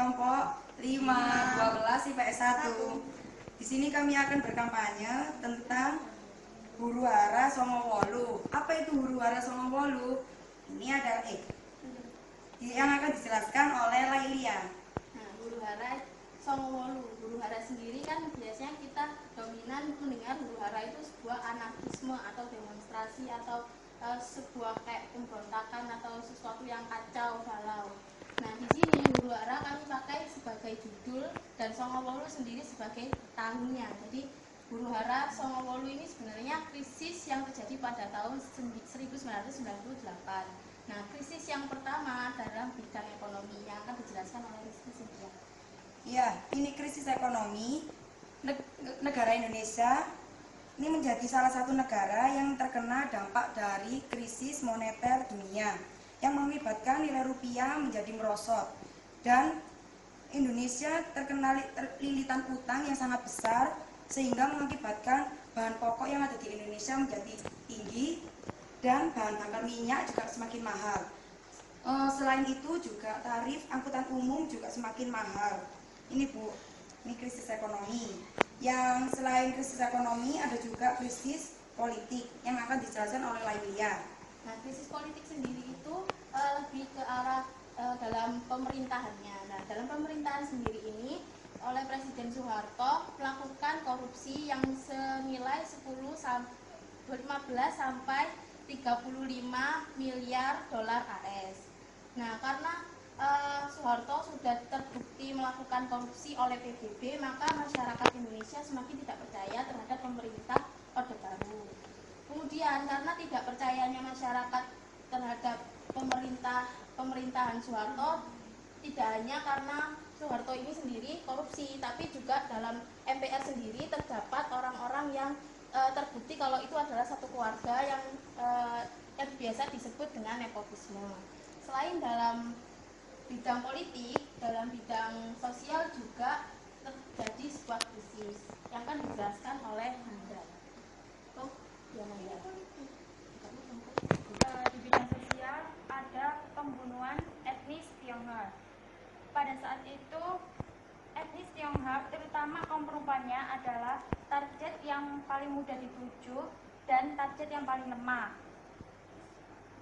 kelompok 5, 12 IPS 1. Di sini kami akan berkampanye tentang huru hara Songowolu. Apa itu huru hara Songowolu? Ini adalah yang akan dijelaskan oleh Lailia. Nah, huru hara Songowolu. Huru hara sendiri kan biasanya kita dominan mendengar huru hara itu sebuah anarkisme atau demonstrasi atau sebuah kayak pemberontakan atau sesuatu yang kacau balau. Nah, di sini huru hara kami pakai sebagai judul dan Songowolu sendiri sebagai tahunnya. Jadi huru hara Songowolu ini sebenarnya krisis yang terjadi pada tahun 1998. Nah, krisis yang pertama dalam bidang ekonomi yang akan dijelaskan oleh Rizky Cynthia. Ya, ini krisis ekonomi negara Indonesia ini menjadi salah satu negara yang terkena dampak dari krisis moneter dunia yang mengakibatkan nilai rupiah menjadi merosot dan Indonesia terkena lilitan utang yang sangat besar sehingga mengakibatkan bahan pokok yang ada di Indonesia menjadi tinggi dan bahan bakar minyak juga semakin mahal. Selain itu juga tarif angkutan umum juga semakin mahal. Ini Bu, ini krisis ekonomi. Yang selain krisis ekonomi ada juga krisis politik yang akan dijelaskan oleh Lailia. Nah, krisis politik sendiri itu lebih ke arah dalam pemerintahannya. Nah, dalam pemerintahan sendiri ini oleh Presiden Soeharto melakukan korupsi yang senilai 15 sampai 35 miliar dolar AS. Nah, karena Soeharto sudah terbukti melakukan korupsi oleh PBB, maka masyarakat Indonesia semakin tidak percaya terhadap pemerintah Orde Baru. Kemudian karena tidak percayanya masyarakat terhadap pemerintahan Soeharto, tidak hanya karena Soeharto ini sendiri korupsi, tapi juga dalam MPR sendiri terdapat orang-orang yang terbukti kalau itu adalah satu keluarga yang biasa disebut dengan nepotisme. Selain dalam bidang politik, dalam bidang sosial juga terjadi sebuah krisis yang akan dijelaskan oleh Handra. Di bidang sosial ada pembunuhan etnis Tionghoa. Pada saat itu etnis Tionghoa, terutama kaum perempuannya, adalah target yang paling mudah dituju dan target yang paling lemah.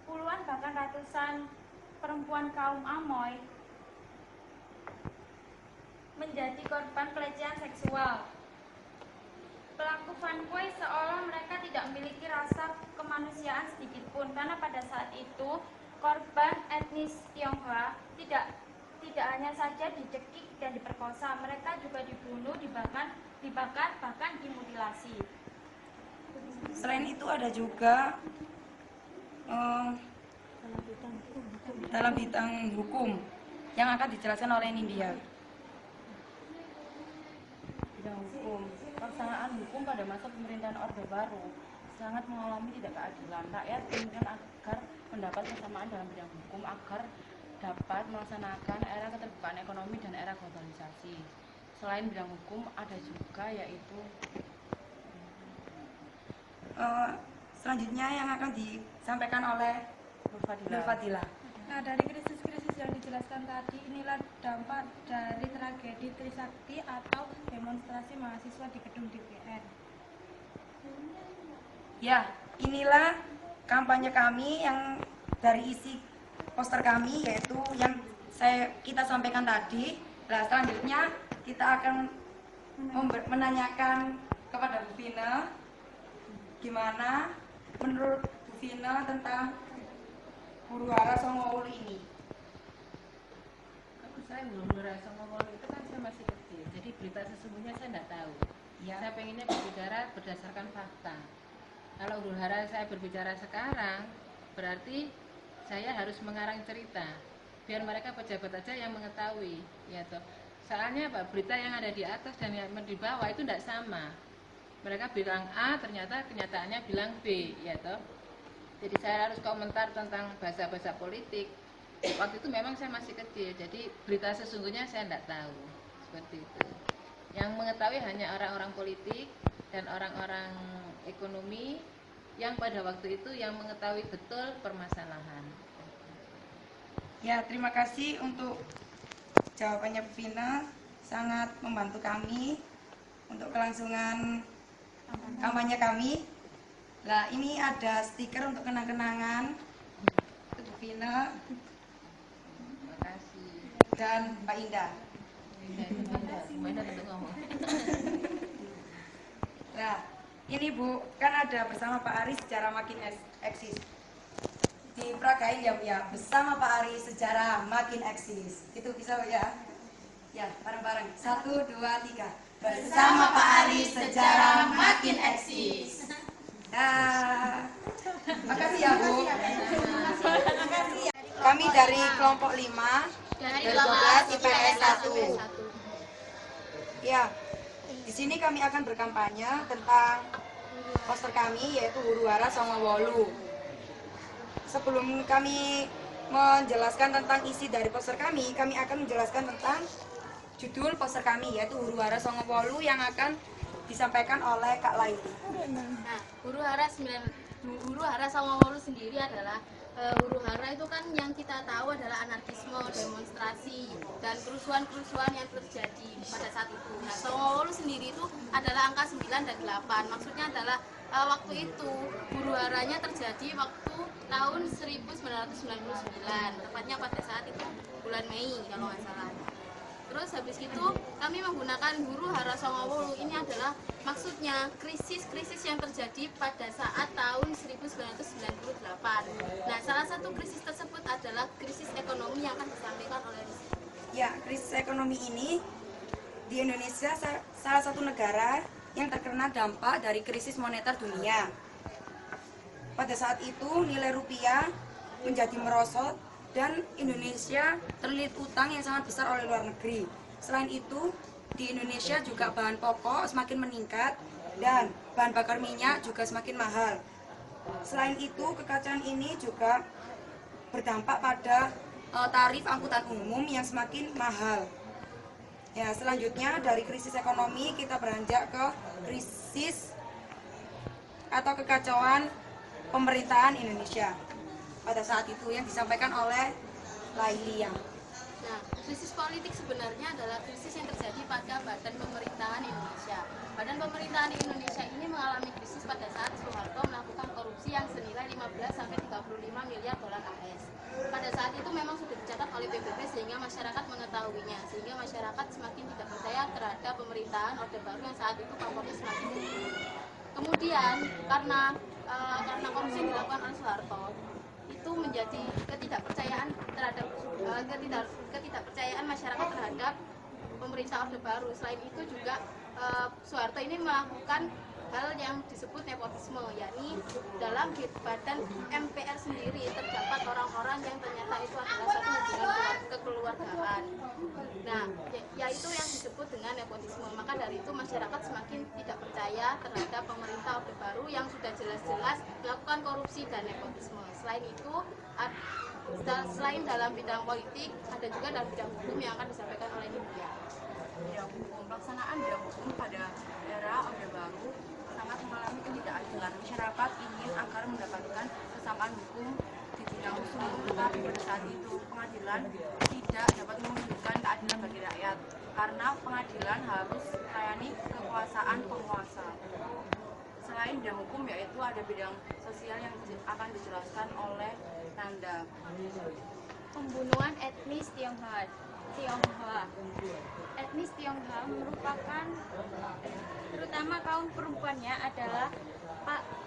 Puluhan bahkan ratusan perempuan kaum Amoy menjadi korban pelecehan seksual. Pelaku fanboy seolah mereka tidak memiliki rasa kemanusiaan sedikit pun, karena pada saat itu korban etnis Tionghoa tidak hanya saja dicekik dan diperkosa, mereka juga dibunuh, dibakar, bahkan dimutilasi. Selain itu ada juga dalam bidang hukum yang akan dijelaskan oleh Nindya. Bidang hukum, pelaksanaan hukum pada masa pemerintahan Orde Baru sangat mengalami tidak keadilan. Rakyat diinginkan agar mendapat kesamaan dalam bidang hukum agar dapat melaksanakan era keterbukaan ekonomi dan era globalisasi. Selain bidang hukum ada juga yaitu selanjutnya yang akan disampaikan oleh Nur Fadila. Nah, dari krisis-krisis yang dijelaskan tadi, inilah dampak dari tragedi Trisakti atau demonstrasi mahasiswa di gedung DPR. Ya, inilah kampanye kami yang dari isi poster kami yaitu yang kita sampaikan tadi. Nah, selanjutnya kita akan menanyakan kepada Bu Vina gimana menurut Bu Vina tentang huru hara Songowolu ini. Saya belum merasa ngomong itu kan saya masih kecil, jadi berita sesungguhnya saya tidak tahu. Ya. Saya pengennya berbicara berdasarkan fakta. Kalau huru hara saya berbicara sekarang, berarti saya harus mengarang cerita biar mereka pejabat aja yang mengetahui, ya toh. Soalnya Pak, berita yang ada di atas dan yang di bawah itu tidak sama. Mereka bilang A, ternyata kenyataannya bilang B, ya toh. Jadi saya harus komentar tentang bahasa-bahasa politik. Waktu itu memang saya masih kecil, jadi berita sesungguhnya saya tidak tahu. Seperti itu. Yang mengetahui hanya orang-orang politik dan orang-orang ekonomi yang pada waktu itu yang mengetahui betul permasalahan. Ya, terima kasih untuk jawabannya Bu Vina sangat membantu kami untuk kelangsungan kampanye kami. Nah, ini ada stiker untuk kenang-kenangan untuk Bu Vina Terima kasih. dan Pak Indah. Indah tentu ngomong. Nah, ini Bu, kan ada bersama Pak Ari sejarah makin eksis. Diperagain ya Bu ya, bersama Pak Ari sejarah makin eksis. Itu bisa Bu ya? Ya, bareng-bareng. 1, 2, 3. Bersama Pak Ari sejarah makin eksis. Nah, makasih ya Bu. Kami dari kelompok 5 Dari 12 IPS 1. Ya, di sini kami akan berkampanye tentang poster kami yaitu Huru Hara Songo Wolu. Sebelum kami menjelaskan tentang isi dari poster kami akan menjelaskan tentang judul poster kami yaitu Huru Hara Songo Wolu yang akan disampaikan oleh Kak Laili. Nah, huru hara Songo Wolu sendiri adalah huru hara itu kan yang kita tahu adalah anarkisme, demonstrasi dan kerusuhan-kerusuhan yang terjadi pada saat itu. Nah, Songo Wolu sendiri itu adalah angka 9 dan 8. Maksudnya adalah waktu itu huru haranya terjadi waktu tahun 1999, tepatnya pada saat itu bulan Mei kalau nggak salah. Terus habis itu kami menggunakan huru hara Songo Wolu ini adalah maksudnya krisis-krisis yang terjadi pada saat tahun 1998. Nah, salah satu krisis tersebut adalah krisis ekonomi yang akan disampaikan oleh Rizky. Ya, krisis ekonomi ini di Indonesia salah satu negara yang terkena dampak dari krisis moneter dunia. Pada saat itu nilai rupiah menjadi merosot dan Indonesia terlilit utang yang sangat besar oleh luar negeri. Selain itu, di Indonesia juga bahan pokok semakin meningkat dan bahan bakar minyak juga semakin mahal. Selain itu, kekacauan ini juga berdampak pada tarif angkutan umum yang semakin mahal. Ya, selanjutnya dari krisis ekonomi kita beranjak ke krisis atau kekacauan pemerintahan Indonesia. Pada saat itu yang disampaikan oleh Laili. Nah, krisis politik sebenarnya adalah krisis yang terjadi pada badan pemerintahan Indonesia. Badan pemerintahan Indonesia ini mengalami krisis pada saat Soeharto melakukan korupsi yang senilai 15-35 miliar dolar AS. Pada saat itu memang sudah dicatat oleh PBB sehingga masyarakat mengetahuinya, sehingga masyarakat semakin tidak percaya terhadap pemerintahan Orde Baru yang saat itu pamornya semakin tinggi. Kemudian karena korupsi yang dilakukan oleh Soeharto, itu menjadi ketidakpercayaan terhadap ketidakpercayaan masyarakat terhadap pemerintah Orde Baru. Selain itu juga Soeharto ini melakukan hal yang disebut nepotisme, yakni dalam badan MPR sendiri terdapat orang-orang yang ternyata itu adalah satu hubungan kekeluargaan. Nah, yaitu yang disebut dengan nepotisme. Maka dari itu masyarakat semakin tidak percaya terhadap pemerintah Orde Baru yang sudah jelas-jelas melakukan korupsi dan nepotisme. Selain itu, selain dalam bidang politik, ada juga dalam bidang hukum yang akan disampaikan oleh Nindya. Bidang hukum, pelaksanaan bidang hukum pada era Orde Baru sangat mengalami ketidakadilan. Masyarakat ingin agar mendapatkan kesamaan hukum di bidang hukum, tetapi pada saat itu pengadilan tidak dapat mewujudkan keadilan bagi rakyat karena pengadilan harus melayani kekuasaan penguasa. Selain bidang hukum, yaitu ada bidang sosial yang akan dijelaskan oleh Nanda. Pembunuhan etnis Tionghoa. Etnis Tionghoa merupakan terutama kaum perempuannya adalah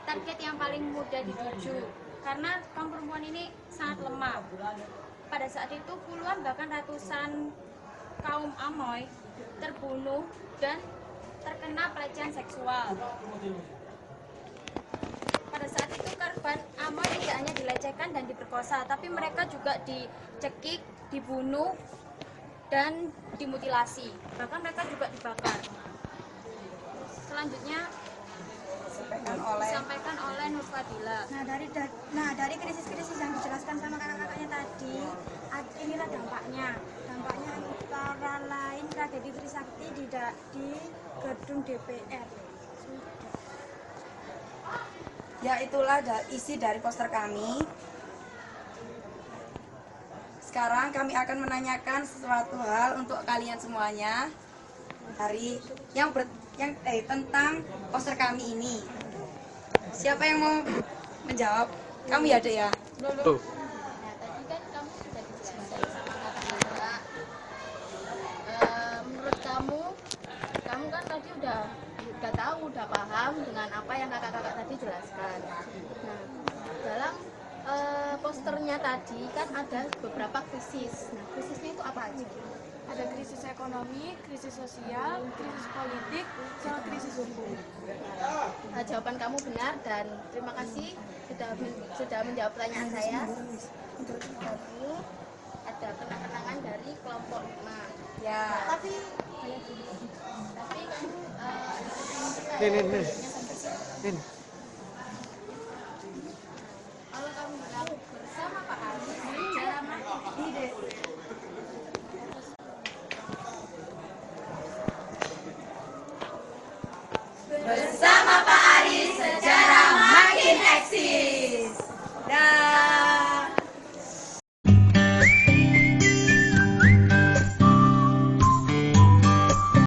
target yang paling mudah dituju karena kaum perempuan ini sangat lemah. Pada saat itu puluhan bahkan ratusan kaum Amoy terbunuh dan terkena pelecehan seksual. Pada saat itu korban Amoy tidak hanya dilecehkan dan diperkosa, tapi mereka juga dicekik, dibunuh, dan dimutilasi. Bahkan mereka juga dibakar. Selanjutnya disampaikan oleh Nur Fadila. Dari krisis-krisis yang dijelaskan sama kakak-kakaknya tadi, inilah dampaknya. Dampaknya antara lain tragedi Trisakti di gedung DPR. Ya, itulah isi dari poster kami. sekarang kami akan menanyakan sesuatu hal untuk kalian semuanya dari tentang poster kami ini. Siapa yang mau menjawab? Kamu ya, Dek ya? Nah, tadi kan kamu sudah dijelaskan sama kakak-kakak. Menurut kamu kan tadi udah tahu, udah paham dengan apa yang kakak-kakak tadi jelaskan. Nah, dalam posternya tadi kan ada beberapa krisis. Nah, krisisnya itu apa aja? Ada krisis ekonomi, krisis sosial, krisis politik, sama krisis hukum. Nah, jawaban kamu benar dan terima kasih sudah menjawab pertanyaan saya. Kamu ada kenang-kenangan dari kelompok 5. Ya. Tapi kamu Nin. kalau kamu bilang bersama Pak Ali cara mati Bersama